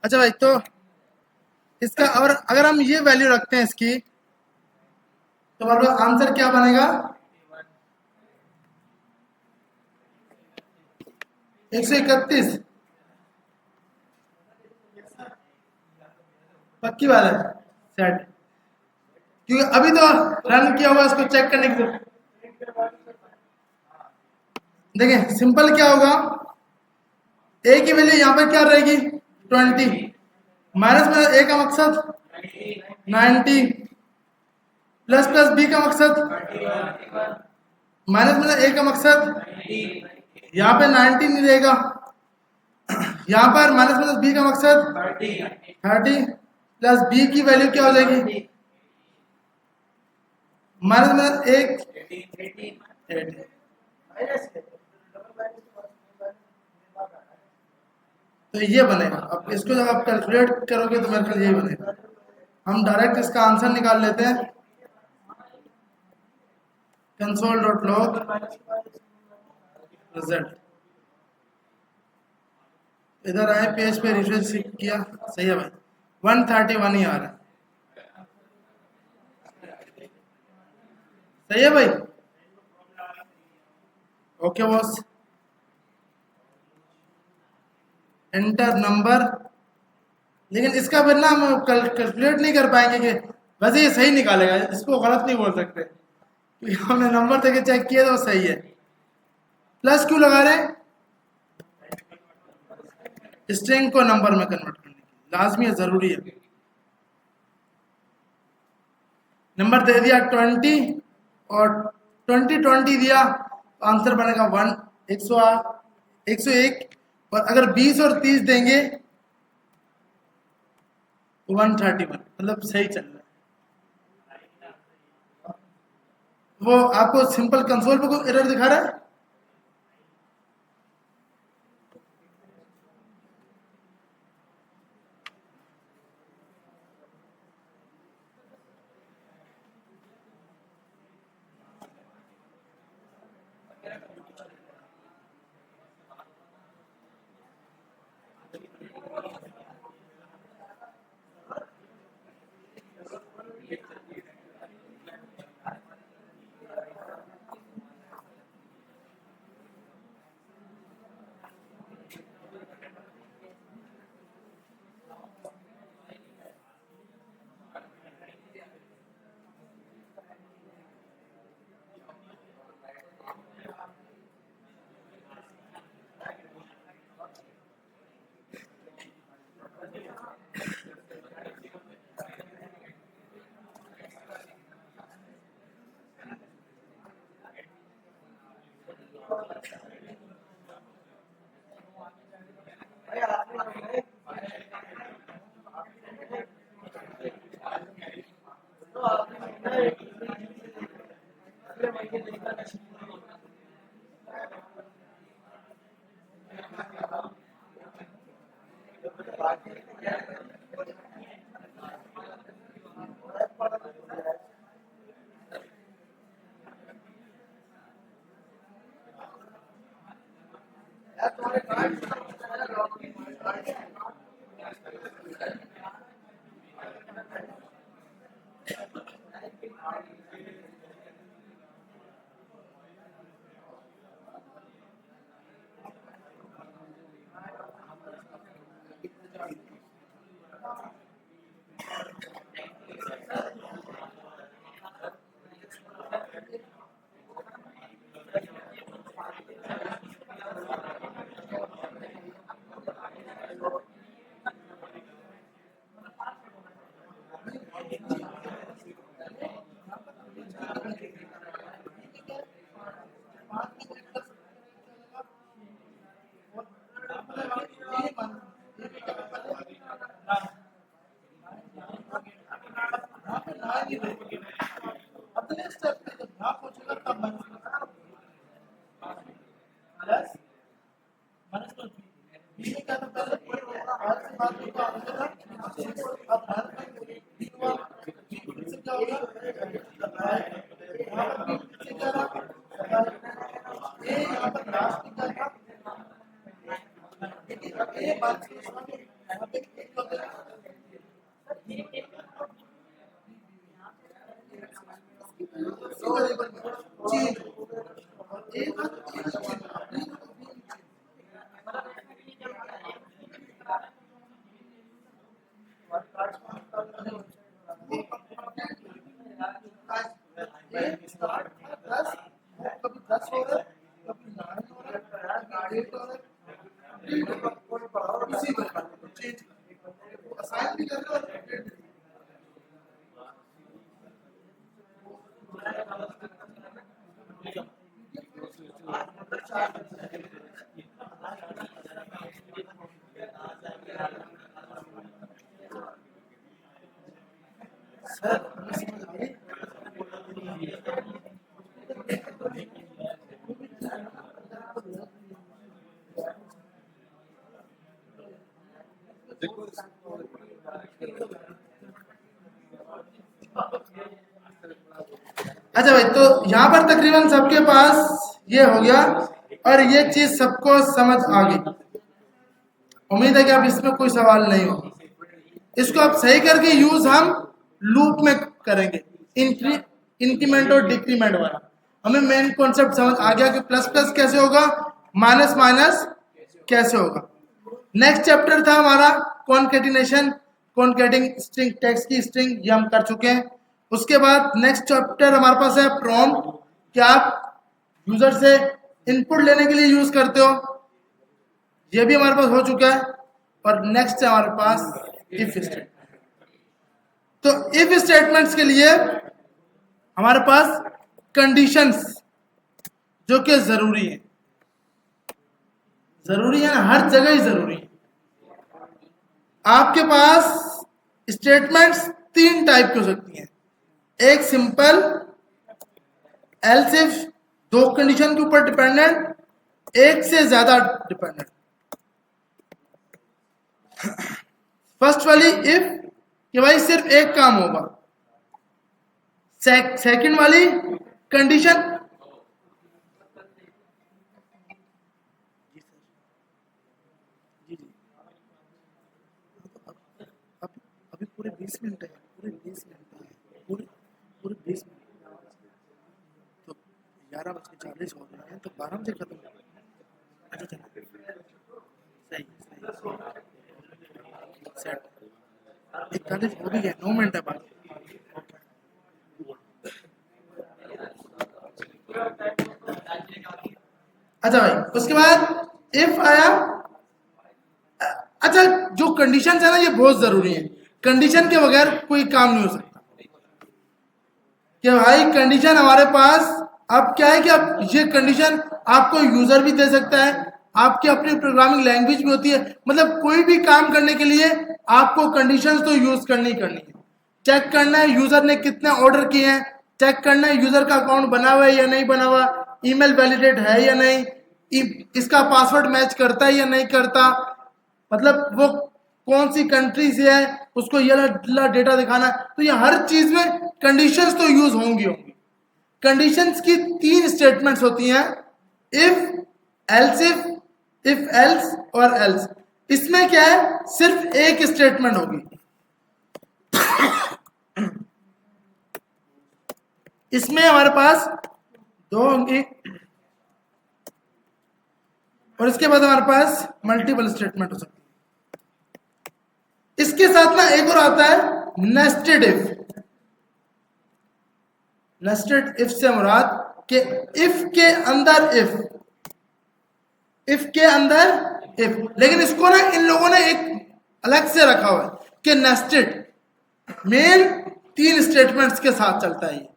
अच्छा भाई, तो इसका और अगर हम ये वैल्यू रखते हैं इसकी, तो हमारे पास आंसर क्या बनेगा? 131। पक्की बात है। सेट। क्योंकि अभी तो रन किया हुआ, इसको चेक करने की देखें सिंपल क्या होगा। ए की वैल्यू यहाँ पर क्या रहेगी? 20। माइनस में ए का मकसद 90, प्लस प्लस बी का मकसद माइनस में ए का मकसद, यहाँ पे 90 नहीं रहेगा। यहाँ पर माइनस माइनस बी का मकसद 30, प्लस बी की वैल्यू क्या हो जाएगी? माइनस माइनस एक 8। तो ये बनेगा। अब इसको जब आप कैलकुलेट करोगे तो मेरे ख्याल यही बनेगा। हम डायरेक्ट इसका आंसर निकाल लेते हैं। कंसोल डॉट लॉग रिजल्ट, इधर आए पेज पे रिफ्रेश किया, सही है भाई, 131 ही आ रहा है। सही है भाई। Okay boss, enter number. लेकिन इसका फिर ना हम कैलकुलेट नहीं कर पाएंगे कि वैसे ये सही निकालेगा, इसको गलत नहीं बोल सकते क्योंकि हमने नंबर देके चेक किया तो सही है। प्लस क्यों लगा रहे हैं? स्ट्रिंग को नंबर में कन्वर्ट करने की लाजमी है, जरूरी है। नंबर दे दिया 20 और 20 दिया तो आंसर बनेगा 101। और अगर 20 और 30 देंगे तो 131, मतलब सही चल रहा है। वो आपको सिंपल कंसोल पे कोई एरर दिखा रहा है? अच्छा भाई, तो यहाँ पर तकरीबन सबके पास ये हो गया और ये चीज सबको समझ आ गई। उम्मीद है कि अब इसमें कोई सवाल नहीं होगा। इसको अब सही करके यूज हम लूप में करेंगे, इंक्रीमेंट और डिक्रीमेंट वाला। हमें मेन कॉन्सेप्ट समझ आ गया कि प्लस प्लस कैसे होगा, माइनस माइनस कैसे होगा। नेक्स्ट चैप्टर था हमारा कॉनकैटिनेशन, कॉनकैटिंग स्ट्रिंग, टेक्स्ट की स्ट्रिंग, ये हम कर चुके हैं। उसके बाद नेक्स्ट चैप्टर हमारे पास है प्रॉम्प्ट, कि आप यूजर से इनपुट लेने के लिए यूज करते हो, ये भी हमारे पास हो चुका है। और नेक्स्ट है हमारे पास इफ स्टेटमेंट। तो इफ स्टेटमेंट्स के लिए हमारे पास कंडीशंस जो कि जरूरी है, जरूरी है ना, हर जगह ही जरूरी है। आपके पास स्टेटमेंट्स तीन टाइप की हो सकती हैं। एक सिंपल, एल्स इफ, दो कंडीशन के ऊपर डिपेंडेंट, एक से ज्यादा डिपेंडेंट। फर्स्ट वाली इफ, कि भाई सिर्फ एक काम होगा। सेकंड वाली कंडीशन, अभी पूरे 20 मिनट है, पूरे 20 मिनट है, पूरे 20 मिनट। तो 11:40 हो रहे हैं, तो 12 बजे खत्म। अच्छा चलो, सही सेट। 41 हो भी गया, 9 मिनट है बाकी। अच्छा भाई, उसके बाद इफ आया। अच्छा, जो कंडीशन है ना, ये बहुत जरूरी है। कंडीशन के बगैर कोई काम नहीं हो सकता। कि भाई कंडीशन हमारे पास अब क्या है कि अब ये कंडीशन आपको यूजर भी दे सकता है, आपकी अपनी प्रोग्रामिंग लैंग्वेज भी होती है। मतलब कोई भी काम करने के लिए आपको कंडीशंस तो यूज करनी है। चेक करना है यूजर ने कितने ऑर्डर किए हैं, चेक करना है यूजर का अकाउंट बना हुआ है या नहीं बना हुआ, ईमेल वैलिडेट है या नहीं, इसका पासवर्ड मैच करता है या नहीं करता, मतलब वो कौन सी कंट्री से है, उसको ये डेटा दिखाना। तो ये हर चीज में कंडीशंस तो यूज होंगी। कंडीशंस की तीन स्टेटमेंट्स होती हैं, इफ, एल्स और एल्स। इसमें क्या है, सिर्फ एक स्टेटमेंट होगी। इसमें हमारे पास दो होंगी और इसके बाद हमारे पास मल्टीपल स्टेटमेंट हो सकती है। इसके साथ ना एक और आता है नेस्टेड इफ। नेस्टेड इफ से मुराद कि इफ के अंदर इफ के अंदर इफ, लेकिन इसको ना इन लोगों ने एक अलग से रखा हुआ है कि नेस्टेड मेन तीन स्टेटमेंट्स के साथ चलता है।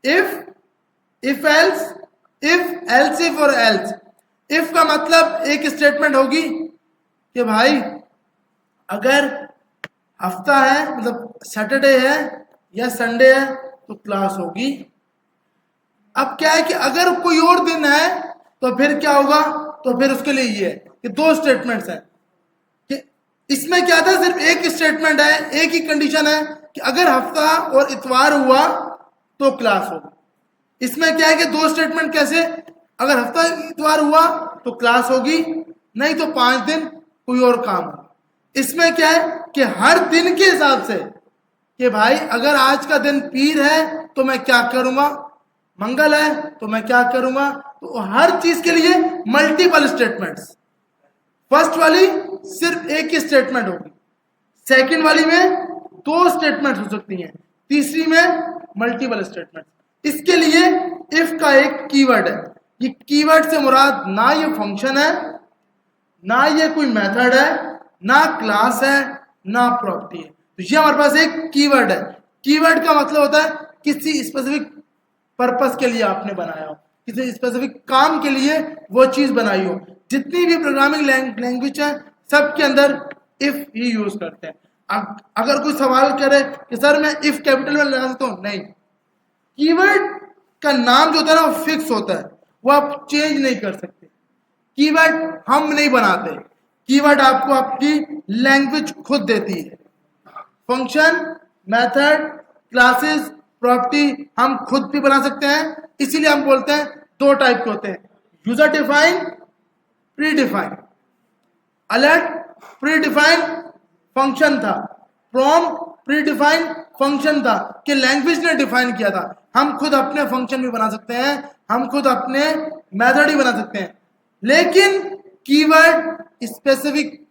इफ एल्स, इफ और एल्स। इफ का मतलब एक स्टेटमेंट होगी कि भाई अगर हफ्ता है, मतलब सैटरडे है या संडे है, तो क्लास होगी। अब क्या है कि अगर कोई और दिन है तो फिर क्या होगा, तो फिर उसके लिए ये है कि दो स्टेटमेंट्स हैं। कि इसमें क्या था, सिर्फ एक स्टेटमेंट है, एक ही कंडीशन है कि अगर हफ्ता और इतवार हुआ तो क्लास होगी। इसमें क्या है कि दो स्टेटमेंट कैसे, अगर हफ्ता इतवार हुआ तो क्लास होगी, नहीं तो 5 दिन कोई और काम होगा। इसमें क्या है कि हर दिन के हिसाब से कि भाई अगर आज का दिन पीर है तो मैं क्या करूंगा, मंगल है तो मैं क्या करूंगा। तो हर चीज के लिए मल्टीपल स्टेटमेंट्स। फर्स्ट वाली सिर्फ एक ही स्टेटमेंट होगी, सेकंड वाली में दो स्टेटमेंट हो सकती हैं, तीसरी में मल्टीपल स्टेटमेंट। इसके लिए इफ का एक कीवर्ड है। ये कीवर्ड से मुराद ना ये फंक्शन है, ना ये कोई मेथड है, ना क्लास है, ना प्रॉपर्टी है। तो ये हमारे पास एक कीवर्ड है। कीवर्ड का मतलब होता है किसी स्पेसिफिक पर्पस के लिए आपने बनाया हो, किसी स्पेसिफिक काम के लिए वो चीज बनाई हो। जितनी भी प्रोग्रामिंग लैंग्वेज है सबके अंदर इफ ही यूज करते हैं। अगर कोई सवाल करे कि सर मैं इफ कैपिटल में लगा सकता हूं, नहीं। कीवर्ड का नाम जो होता है ना वो फिक्स होता है, वो आप चेंज नहीं कर सकते। कीवर्ड हम नहीं बनाते, कीवर्ड आपको आपकी लैंग्वेज खुद देती है। फंक्शन, मेथड, क्लासेस, प्रॉपर्टी हम खुद भी बना सकते हैं। इसीलिए हम बोलते हैं दो टाइप के होते हैं, user define, pre define. Alert pre define function था, फ्रॉम प्री डिफाइन फंक्शन था कि लैंग्वेज ने डिफाइन किया था। हम खुद अपने फंक्शन भी बना सकते हैं, हम खुद अपने मेथड ही बना सकते हैं। लेकिन कीवर्ड स्पेसिफिक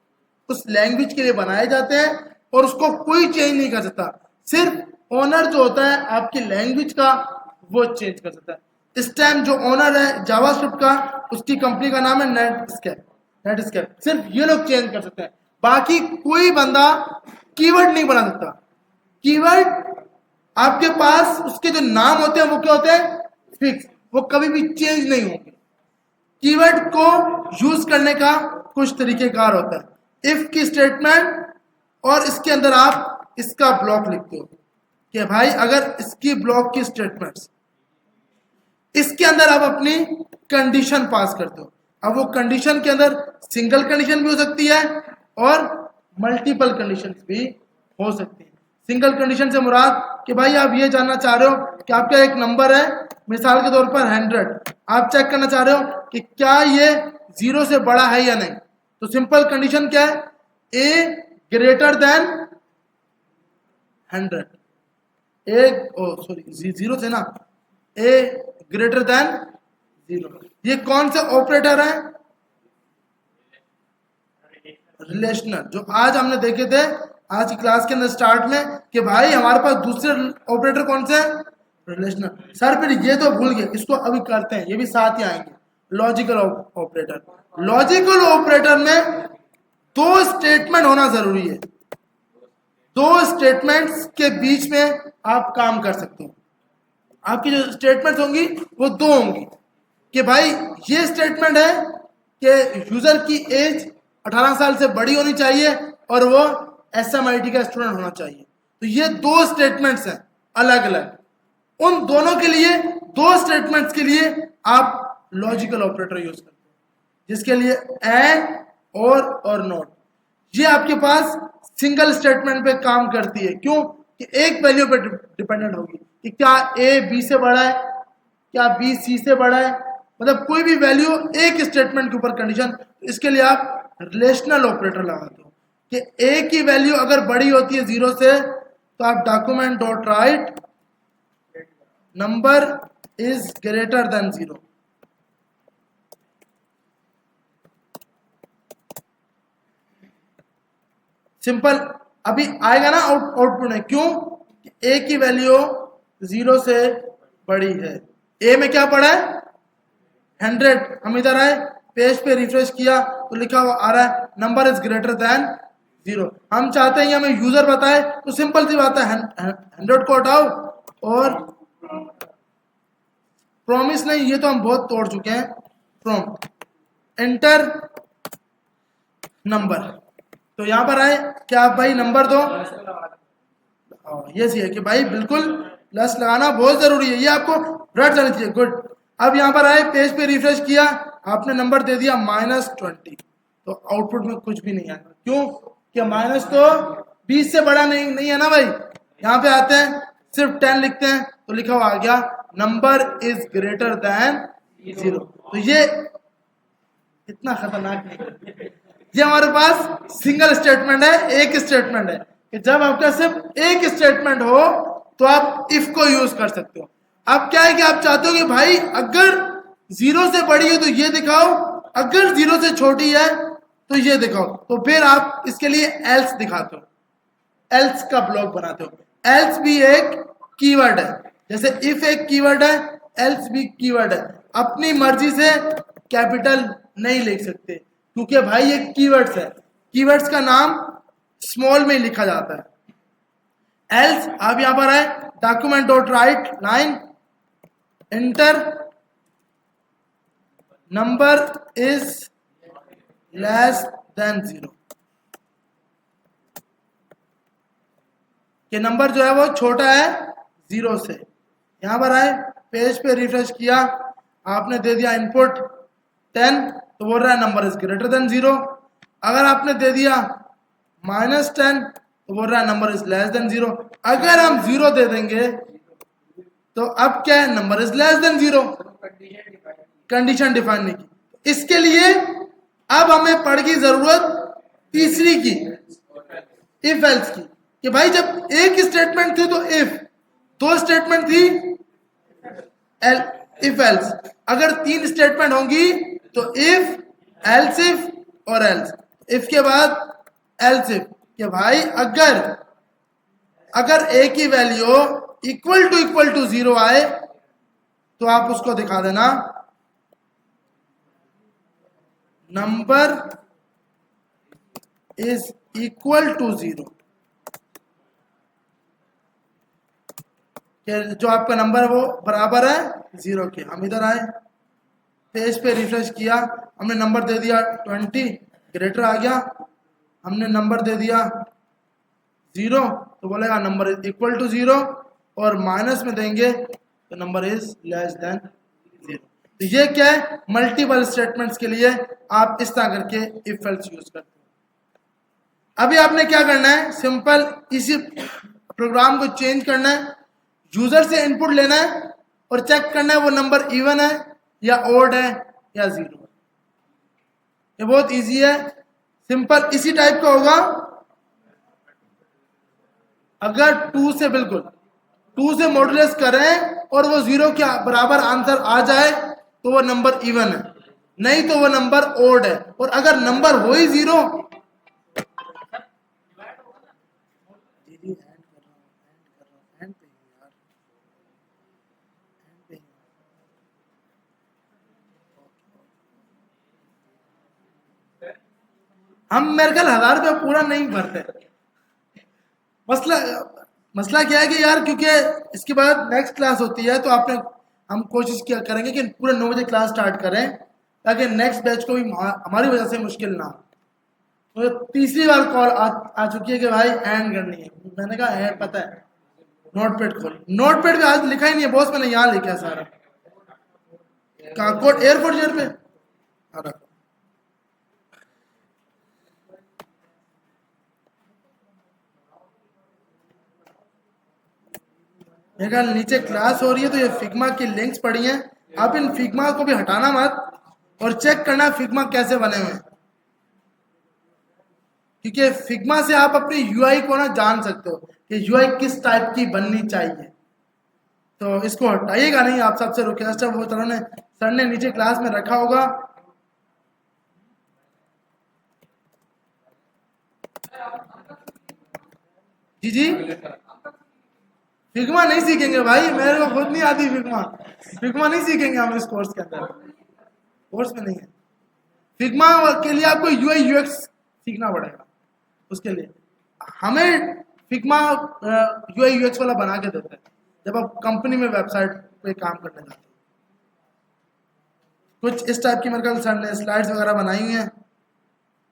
उस लैंग्वेज के लिए बनाए जाते हैं और उसको कोई चेंज नहीं कर सकता। सिर्फ ओनर जो होता है आपकी लैंग्वेज का वो चेंज कर सकता है। इस टाइम जो ओनर है जावास्क्रिप्ट का, उसकी कंपनी का नाम है नेटस्केप। सिर्फ ये लोग चेंज कर सकते हैं, बाकी कोई बंदा कीवर्ड नहीं बना सकता। कीवर्ड आपके पास उसके जो नाम होते हैं वो क्या होते हैं, फिक्स, वो कभी भी चेंज नहीं होंगे। कीवर्ड को यूज करने का कुछ तरीकेकार होता है। इफ की स्टेटमेंट और इसके अंदर आप इसका ब्लॉक लिखते हो कि भाई अगर इसकी ब्लॉक की स्टेटमेंट्स, इसके अंदर आप अपनी कंडीशन पास करते हो। अब वो कंडीशन के अंदर सिंगल कंडीशन भी हो सकती है और मल्टीपल कंडीशंस भी हो सकती है। सिंगल कंडीशन से मुराद कि भाई आप ये जानना चाह रहे हो कि आपका एक नंबर है, मिसाल के तौर पर 100, आप चेक करना चाह रहे हो कि क्या ये 0 से बड़ा है या नहीं। तो सिंपल कंडीशन क्या है, ए ग्रेटर देन 100, जीरो से ना, ए ग्रेटर देन 0। ये कौन सा ऑपरेटर है, रिलेशनल, जो आज हमने देखे थे आज की क्लास के अंदर स्टार्ट में कि भाई हमारे पास दूसरे ऑपरेटर कौन से हैं, रिलेशनल। सर फिर ये तो भूल गए, इसको अभी करते हैं, ये भी साथ ही आएंगे। Logical operator. लॉजिकल ऑपरेटर में दो स्टेटमेंट होना जरूरी है। दो स्टेटमेंट्स के बीच में आप काम कर सकते हो। आपकी जो स्टेटमेंट्स होंगी वो दो होंगी कि भाई ये स्टेटमेंट है कि यूजर की एज 18 साल से बड़ी होनी चाहिए और वो SMIT का स्टूडेंट होना चाहिए। तो ये दो स्टेटमेंट्स हैं अलग अलग। उन दोनों के लिए, दो स्टेटमेंट्स के लिए आप लॉजिकल ऑपरेटर यूज करते हैं, जिसके लिए एंड और नॉट, ये आपके पास सिंगल स्टेटमेंट पे काम करती है। क्यों कि एक वैल्यू पे डिपेंडेंट होगी कि क्या A B से बड़ा है, क्या B C से बड़ा है, मतलब कोई भी वैल्यू एक स्टेटमेंट के ऊपर कंडीशन। इसके लिए आप रिलेशनल ऑपरेटर लगाते हो कि A की वैल्यू अगर बड़ी होती है 0 से तो आप document dot right number is greater than 0। Simple अभी आएगा ना आउटपुट में, क्यों, A की वैल्यू 0 से बड़ी है। A में क्या पड़ा है 100, हम इधर आए पेज पे रिफ्रेश किया तो लिखा हुआ आ रहा है नंबर इज ग्रेटर देन 0। हम चाहते हैं हमें यूजर बताए, तो सिंपल सी बात है 100 को हटाओ और प्रॉमिस नहीं, ये तो हम बहुत तोड़ चुके हैं, फ्रॉम एंटर नंबर। तो यहां पर आए क्या आप भाई नंबर दो, ये सी है कि भाई बिल्कुल प्लस लगाना बहुत जरूरी है, ये आपको रट जानी चाहिए। गुड। अब यहां पर आए पेज पे रिफ्रेश किया, आपने नंबर दे दिया -20, तो आउटपुट में कुछ भी नहीं आएगा। क्यों कि माइनस तो 20 से बड़ा नहीं है ना भाई। यहाँ पे आते हैं सिर्फ 10 लिखते हैं तो लिखा हुआ आ गया नंबर इज ग्रेटर देन 0। तो ये इतना खतरनाक नहीं, ये हमारे पास सिंगल स्टेटमेंट है, एक स्टेटमेंट है कि जब आपका सिर्फ एक स्टेटमेंट हो तो आप इफ को यूज कर सकते हो। अब क्या है कि आप चाहते हो कि भाई अगर 0 से बड़ी है तो ये दिखाओ, अगर 0 से छोटी है तो ये दिखाओ, तो फिर आप इसके लिए एल्स दिखाते हो, एल्स का ब्लॉक बनाते हो। एल्स भी एक कीवर्ड है, जैसे इफ एक कीवर्ड है, एल्स भी कीवर्ड है। अपनी मर्जी से कैपिटल नहीं लिख सकते क्योंकि भाई ये कीवर्ड्स है, कीवर्ड्स का नाम स्मॉल में लिखा जाता है। एल्स आप यहां पर है document dot right line enter number is less than 0, कि नंबर जो है वो छोटा है 0 से। यहां पर आए पेज पे रिफ्रेश किया, आपने दे दिया इनपुट 10 तो बोल रहा है नंबर इज ग्रेटर देन 0। अगर आपने दे दिया -10 तो बोल रहा है नंबर इज लेस देन 0। अगर हम 0 दे देंगे तो अब क्या है, number is less than 0, condition define नहीं की। इसके लिए अब हमें पड़ गई जरूरत तीसरी की, इफ एल्स की, कि भाई जब एक स्टेटमेंट थी तो इफ, दो स्टेटमेंट थी इफ एल्स, अगर 3 स्टेटमेंट होंगी तो इफ एल्स इफ और एल्स। इफ के बाद एल्स इफ, कि भाई अगर ए की वैल्यू इक्वल टू 0 आए तो आप उसको दिखा देना नंबर इज इक्वल टू 0, जो आपका नंबर है वो बराबर है 0 के। हम इधर आए, पेज पे रिफ्रेश किया, हमने नंबर दे दिया 20, ग्रेटर आ गया, हमने नंबर दे दिया 0 तो बोलेगा नंबर इज इक्वल टू 0, और माइनस में देंगे तो नंबर इज लेस देन 0। तो ये क्या है, मल्टीपल स्टेटमेंट्स के लिए आप इस तरह करके इफ एल्स यूज करते हो। अभी आपने क्या करना है, सिंपल इसी प्रोग्राम को चेंज करना है, यूजर से इनपुट लेना है और चेक करना है वो नंबर इवन है या ऑड है या 0 है। ये बहुत इजी है, सिंपल इसी टाइप का होगा। अगर 2 से बिल्कुल 2 से मॉडुलस करें और वो 0 के बराबर आंसर आ जाए तो वो नंबर इवन है, नहीं तो वो नंबर ऑड है। और अगर नंबर हो ही 0, हम मेरे ख्याल 1000 रुपया पूरा नहीं भरते। मसला क्या है कि यार क्योंकि इसके बाद नेक्स्ट क्लास होती है तो हम कोशिश किया करेंगे कि पूरे 9 बजे क्लास स्टार्ट करें ताकि नेक्स्ट बैच को भी हमारी वजह से मुश्किल ना हो। मुझे तीसरी बार कॉल आ चुकी है कि भाई एंड करनी है। मैंने कहा एंड पता है, नोटपैड खोल, नोटपैड पे आज लिखा ही नहीं है बॉस, मैंने यहाँ लिखा है सारा। कहाँ कोड एयरपोर्ट जेयर पे मेरे ख्याल नीचे क्लास हो रही है तो ये फिग्मा की लिंक्स पड़ी हैं, आप इन फिग्मा को भी हटाना मत और चेक करना फिग्मा कैसे बने हुए हैं, क्योंकि फिग्मा से आप अपनी यूआई को ना जान सकते हो कि यूआई किस टाइप की बननी चाहिए। तो इसको हटाइएगा नहीं, आप सबसे रिक्वेस्ट है, वो सर ने नीचे क्लास में रखा होगा। जी जी फिग्मा नहीं सीखेंगे भाई, मेरे को खुद नहीं आती फिग्मा नहीं सीखेंगे हम इस कोर्स के अंदर, कोर्स में नहीं है। फिग्मा के लिए आपको यूआई यूएक्स सीखना पड़ेगा, उसके लिए हमें फिग्मा यूआई यूएक्स वाला बना के देते हैं जब आप कंपनी में वेबसाइट पे काम करने जाते हैं। कुछ इस टाइप की मेरे ख्याल सर ने स्लाइड्स वगैरह बनाई हुई हैं,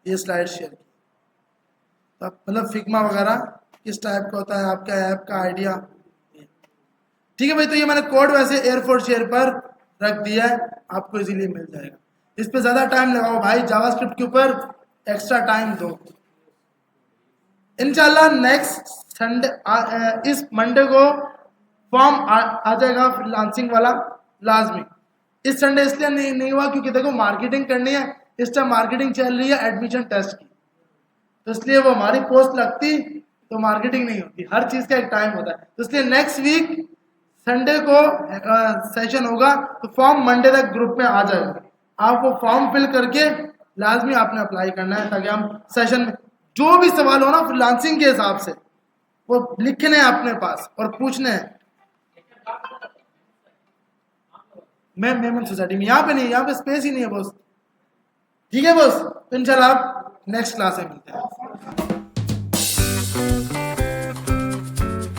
ये स्लाइड शेयर की, तो मतलब फिग्मा वगैरह किस टाइप का होता है, आपका ऐप का आइडिया। ठीक है भाई, तो ये मैंने कोड वैसे एयरफोर्स शेयर पर रख दिया है, आपको इजीली मिल जाएगा। इस पे ज्यादा टाइम लगाओ भाई, जावास्क्रिप्ट के ऊपर एक्स्ट्रा टाइम दो। इंशाल्लाह नेक्स्ट संडे इस मंडे को फॉर्म आ जाएगा फ्रीलांसिंग वाला लाजमी। इस संडे इसलिए नहीं हुआ क्योंकि देखो मार्केटिंग करनी है, इस टाइम मार्केटिंग चल रही है एडमिशन टेस्ट की, तो इसलिए वो हमारी पोस्ट लगती तो मार्केटिंग नहीं होती। हर चीज का एक टाइम होता है, तो इसलिए नेक्स्ट वीक संडे को सेशन होगा, तो फॉर्म मंडे तक ग्रुप में आ जाएगा। आप वो फॉर्म फिल करके लाजमी आपने अप्लाई करना है, ताकि हम सेशन में जो भी सवाल हो ना फ्रीलांसिंग के हिसाब से वो लिखने हैं अपने पास और पूछने हैं। मैं मेमन सोसाइटी में, यहाँ पे नहीं, यहाँ पे स्पेस ही नहीं है बॉस। ठीक है बॉस, तो इंशाल्लाह आप नेक्स्ट क्लास में मिलते हैं।